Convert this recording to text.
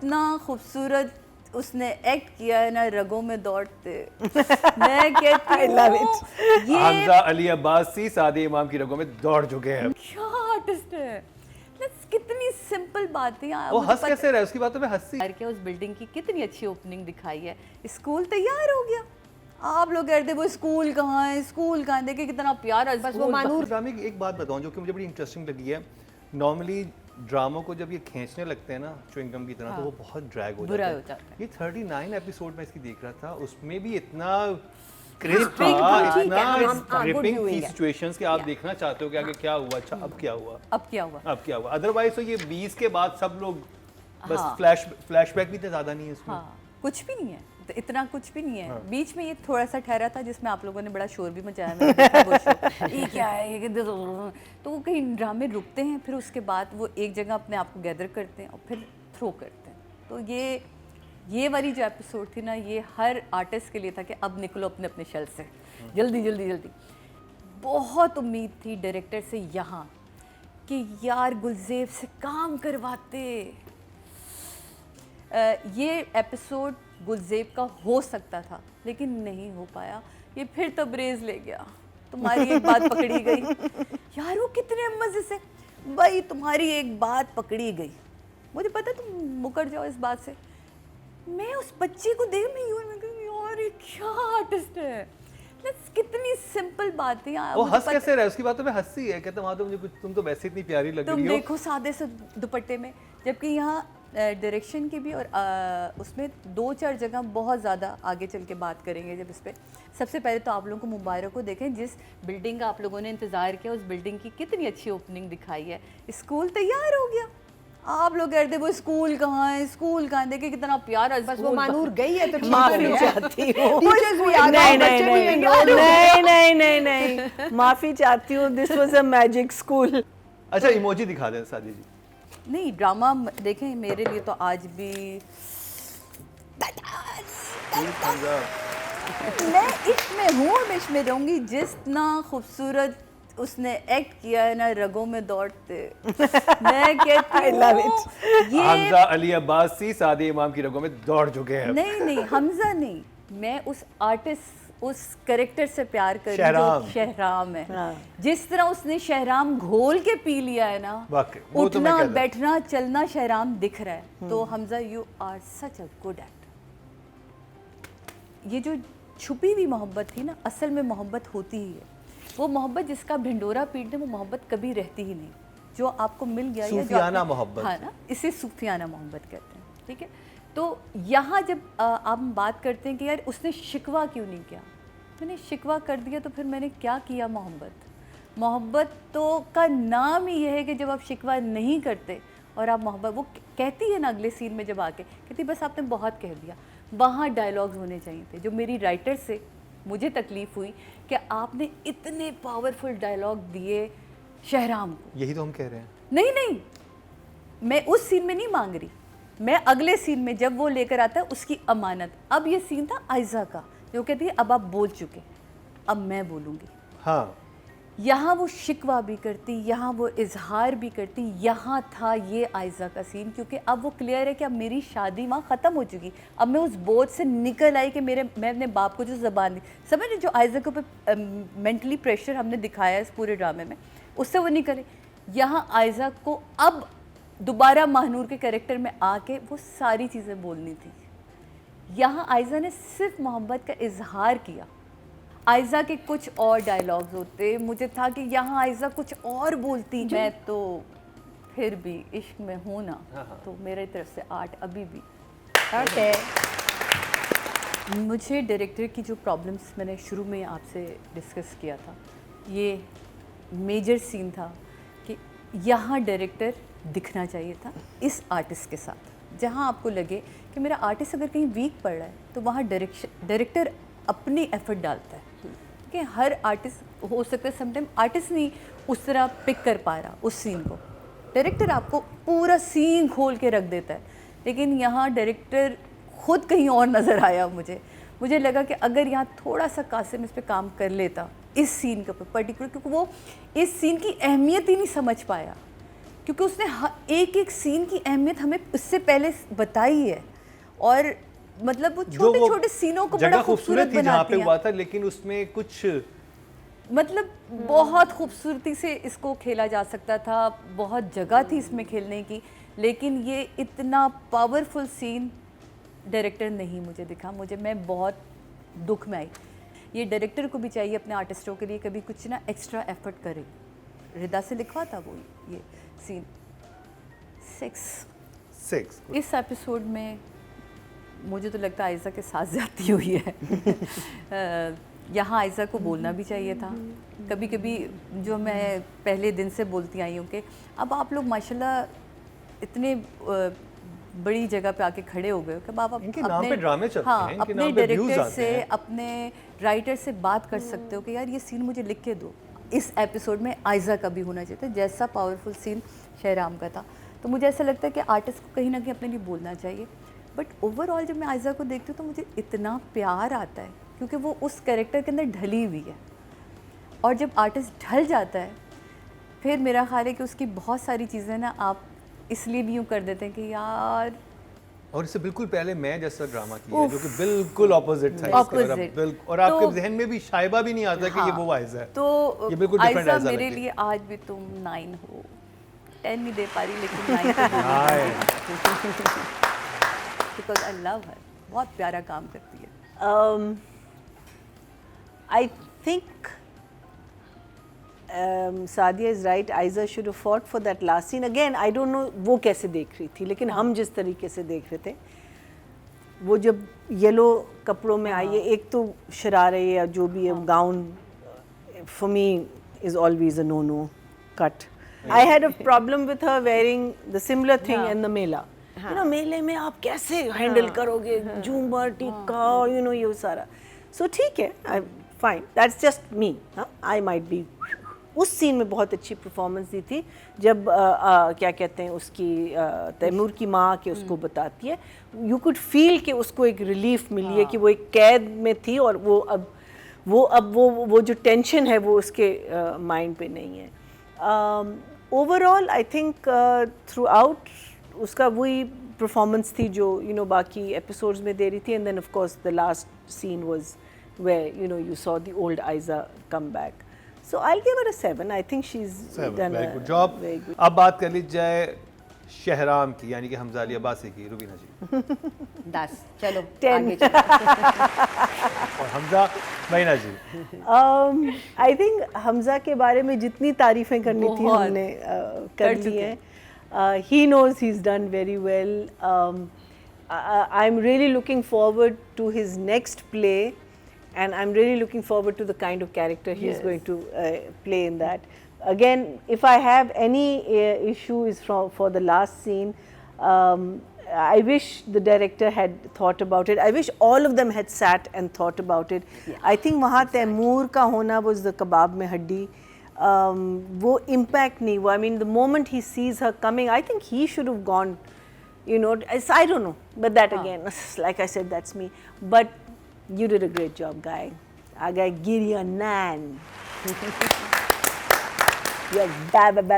जितना खूबसूरत उसने एक्ट किया है ना, रगों में दौड़ते मैं कहती हूँ ये हमजा अली अब्बासी सादे इमाम की रगों में दौड़ चुके हैं। क्या आर्टिस्ट है। कितनी सिंपल बात है। वो हंस कैसे रहे, उसकी बातों में हंसी। क्या उस बिल्डिंग की कितनी अच्छी ओपनिंग दिखाई है, स्कूल तैयार हो गया। आप लोग कहते वो स्कूल कहाँ है, स्कूल कहाँ, देखिए कितना प्यारा। बस वो मानूर ड्रामे की एक बात बताऊं जो कि मुझे बड़ी इंटरेस्टिंग लगी है। नॉर्मली ड्रामों को जब ये खींचने लगते हैं ना च्युइंगम की तरह, तो वो बहुत ड्रैग हो जाता है। ये 39 एपिसोड में इसकी देख रहा था, उसमें भी इतना क्रिस्प था, इतना ग्रिपिंग थी सिचुएशंस कि आप देखना चाहते हो कि आगे क्या हुआ। अच्छा अब क्या हुआ, अब क्या हुआ, अब क्या हुआ। अदरवाइज तो ये 20 के बाद सब लोग बस फ्लैशबैक भी तो ज़्यादा नहीं है इसमें। कुछ भी नहीं है, इतना कुछ भी नहीं है। बीच में ये थोड़ा सा ठहरा था जिसमें आप लोगों ने बड़ा शोर भी मचाया। मैंने देखा वो शो, ये क्या है ये, तो वो कहीं ड्रामे रुकते हैं, फिर उसके बाद वो एक जगह अपने आप को गैदर करते हैं और फिर थ्रो करते हैं। तो ये वाली जो एपिसोड थी ना, ये हर आर्टिस्ट के लिए था कि अब निकलो अपने अपने शेल से, जल्दी जल्दी जल्दी। बहुत उम्मीद थी डायरेक्टर से यहाँ कि यार गुलज़ेब से काम करवाते। ये एपिसोड गुलज़ेब का हो सकता था लेकिन नहीं हो पाया। ये फिर तबरेज़ ले गया। तुम्हारी एक बात पकड़ी गई यार, वो कितने मज़े से भाई, तुम्हारी एक बात पकड़ी गई। मुझे पता तुम मुकर जाओ इस बात से। मैं उस बच्चे को देख रही हूँ, यार ये क्या आर्टिस्ट है। कितनी सिंपल बात है यार। वो हंस कैसे रहे, उसकी बातों में हंसी है। कहता वहाँ तो मुझे कुछ, तुम तो वैसे इतनी प्यारी लग रही हो। तुम देखो सादे से दुपट्टे में, जबकि यहाँ डायरेक्शन की भी और उसमें 2-4 जगह बहुत ज़्यादा आगे चल के बात करेंगे जब इस पर। सबसे पहले तो आप लोगों को मुबारक हो, देखें जिस बिल्डिंग का आप लोगों ने इंतज़ार किया उस बिल्डिंग की कितनी अच्छी ओपनिंग दिखाई है। स्कूल तैयार हो गया। आप लोग कहते वो स्कूल कहाँ है, स्कूल कहाँ, देखिए कितना प्यारा। बस वो मानूर गई है तो माफी चाहती हूँ। नहीं, माफी चाहती हूँ। This was a magic school. अच्छा इमोजी दिखा दें सादी जी। नहीं, ड्रामा देखें मेरे लिए तो आज भी मैं इसमें हूँ, मैं इसमें रहूँगी। जितना खूबसूरत उसने एक्ट किया है ना, रगों में दौड़ते मैं कहती हूँ ये हमजा अली अब्बासी सादे इमाम की रगों में दौड़ चुके हैं। नहीं हमजा नहीं, मैं उस आर्टिस्ट, उस कैरेक्टर से प्यार कर रही हूँ जो शहराम है। जिस तरह उसने शहराम घोल के पी लिया है ना, उठना बैठना चलना शहराम दिख रहा है। तो Hamza you are such a good actor. ये जो छुपी हुई मोहब्बत थी ना, असल में मोहब्बत होती ही है। वो मोहब्बत जिसका ढिंडोरा पीट दे वो मोहब्बत कभी रहती ही नहीं। जो आपको मिल गया, सूफियाना मोहब्बत, हाँ ना, इसे सूफियाना मोहब्बत कहते हैं। ठीक है, तो यहाँ जब आप बात करते हैं कि यार उसने शिकवा क्यों नहीं किया, मैंने शिकवा कर दिया तो फिर मैंने क्या किया। मोहब्बत तो का नाम ही यह है कि जब आप शिकवा नहीं करते और आप मोहब्बत, वो कहती है ना अगले सीन में जब आके कहती बस आपने बहुत कह दिया। वहाँ डायलॉग्स होने चाहिए थे। जो मेरी राइटर से मुझे तकलीफ़ हुई कि आपने इतने पावरफुल डायलॉग दिए शहराम को। यही तो हम कह रहे हैं। नहीं, मैं उस सीन में नहीं मांग रही, मैं अगले सीन में जब वो लेकर आता है उसकी अमानत। अब ये सीन था आयजा का, जो कहती है अब आप बोल चुके, अब मैं बोलूँगी। हाँ, यहाँ वो शिकवा भी करती, यहाँ वो इजहार भी करती। यहाँ था ये आयजा का सीन, क्योंकि अब वो क्लियर है कि अब मेरी शादी वहाँ ख़त्म हो चुकी। अब मैं उस बोझ से निकल आई कि मैं अपने बाप को जो ज़बान दी, समझ रहे, जो आयजा के ऊपर मेंटली प्रेशर हमने दिखाया इस पूरे ड्रामे में, उससे वो निकले। यहाँ आयजा को अब दोबारा महानूर के कैरेक्टर में आके वो सारी चीज़ें बोलनी थी। यहाँ आयजा ने सिर्फ मोहब्बत का इजहार किया। आयजा के कुछ और डायलॉग्स होते, मुझे था कि यहाँ आयजा कुछ और बोलती। मैं तो फिर भी इश्क में हूँ ना, तो मेरे तरफ से 8 अभी भी। ओके, मुझे डायरेक्टर की जो प्रॉब्लम्स मैंने शुरू में आपसे डिस्कस किया था, ये मेजर सीन था कि यहाँ डायरेक्टर दिखना चाहिए था इस आर्टिस्ट के साथ। जहाँ आपको लगे कि मेरा आर्टिस्ट अगर कहीं वीक पड़ रहा है तो वहाँ डायरेक्टर अपनी एफर्ट डालता है। कि हर आर्टिस्ट हो सकता है समटाइम आर्टिस्ट नहीं उस तरह पिक कर पा रहा उस सीन को, डायरेक्टर आपको पूरा सीन खोल के रख देता है। लेकिन यहाँ डायरेक्टर खुद कहीं और नज़र आया। मुझे लगा कि अगर यहाँ थोड़ा सा कासिम इस पर काम कर लेता इस सीन के ऊपर पर्टिकुलर, क्योंकि वो इस सीन की अहमियत ही नहीं समझ पाया। क्योंकि उसने एक एक सीन की अहमियत हमें इससे पहले बताई है, और मतलब वो छोटे छोटे सीनों को बड़ा खूबसूरत थी जहाँ पे बनाती हुआ है। था, लेकिन उसमें कुछ मतलब बहुत खूबसूरती से इसको खेला जा सकता था, बहुत जगह थी इसमें खेलने की, लेकिन ये इतना पावरफुल सीन डायरेक्टर नहीं मुझे दिखा। मैं बहुत दुख में आई। ये डायरेक्टर को भी चाहिए अपने आर्टिस्टों के लिए कभी कुछ ना एक्स्ट्रा एफर्ट करे। हृदय से लिखवा था वो ये सीन 6 इस एपिसोड में मुझे तो लगता है आयज़ा के साथ जाती हुई है। यहाँ आयज़ा को बोलना भी चाहिए था। कभी कभी जो मैं पहले दिन से बोलती आई हूँ कि अब आप लोग माशाल्लाह इतने बड़ी जगह पे आके खड़े हो गए हो कि अब आप इनके नाम पे ड्रामे चलते हाँ, हैं, इनके अपने नाम पे व्यूज डायरेक्टर आते से हैं। अपने राइटर से बात कर सकते हो कि यार ये सीन मुझे लिख के दो। इस एपिसोड में आयज़ा का भी होना चाहिए था, जैसा पावरफुल सीन शहराम का था। तो मुझे ऐसा लगता है कि आर्टिस्ट को कहीं ना कहीं अपने लिए बोलना चाहिए। बट ओवरऑल जब मैं आयज़ा को देखती हूँ तो मुझे इतना प्यार आता है, क्योंकि वो उस कैरेक्टर के अंदर ढली हुई है, और जब आर्टिस्ट ढल जाता है फिर मेरा ख्याल है कि उसकी बहुत सारी चीज़ें ना आप इसलिए भी यूँ कर देते हैं कि यार। और इससे बिल्कुल पहले मैं जैसा ड्रामा किया जो कि बिल्कुल ऑपोजिट था इसके, और Opposite। और आपके तो- जहन में भी शायबा भी नहीं आता कि ये वो आयज़ा है। तो ये बिल्कुल डिफरेंट आयज़ा आयज़ा मेरे लगती है। लिए आज भी तुम 9 हो। 10 नहीं दे पा रही लेकिन 9 तो बिकॉज आई लव हर। बहुत प्यारा काम करती है। I think Sadia is right. Aiza should have fought for that last scene. Again, I don't know वो कैसे देख रही थी, लेकिन हम जिस तरीके से देख रहे थे, वो जब येलो कपड़ों में आई है, एक तो शरारे या जो भी है gown, for me is always a no cut. I had a problem with her wearing the similar thing in the Mela. You know, मेले में आप कैसे हैंडल करोगे झूमर टिक्का, you know, ये सारा. So ठीक है, fine. That's just me. I might be. उस सीन में बहुत अच्छी परफॉर्मेंस दी थी जब क्या कहते हैं उसकी तैमूर की माँ के उसको बताती है, यू कुड फील कि उसको एक रिलीफ मिली है कि वो एक कैद में थी और वो जो टेंशन है वो उसके माइंड पे नहीं है. Overall I think through out उसका वही परफॉर्मेंस थी जो बाकी एपिसोड्स में दे रही थी. And then of course the last scene was where you saw the old Ayeza come back. So I'll give her a 7. I think she's done very a good job. very good. अब बात कर ली जाए शहराम की, यानी कि हमजा अली अब्बासी की. रुबीना जी 10 चलो 10. आगे चलो। और हमजा महीना जी. I think हमजा के बारे में जितनी तारीफ़ें करनी थी बहुत हमने कर ली हैं. He knows he's done very well. I'm really looking forward to his next play. And I'm really looking forward to the kind of character he's going to play in that. Again, if I have any issues for the last scene, I wish the director had thought about it. I wish all of them had sat and thought about it. Yeah. I think वहाँ तैमूर का होना was the kebab में हड्डी. वो impact नहीं हुआ. I mean, the moment he sees her coming, I think he should have gone. I don't know. But that again, like I said, that's me. But you did a great job, guy. I gotta give you a 9. You're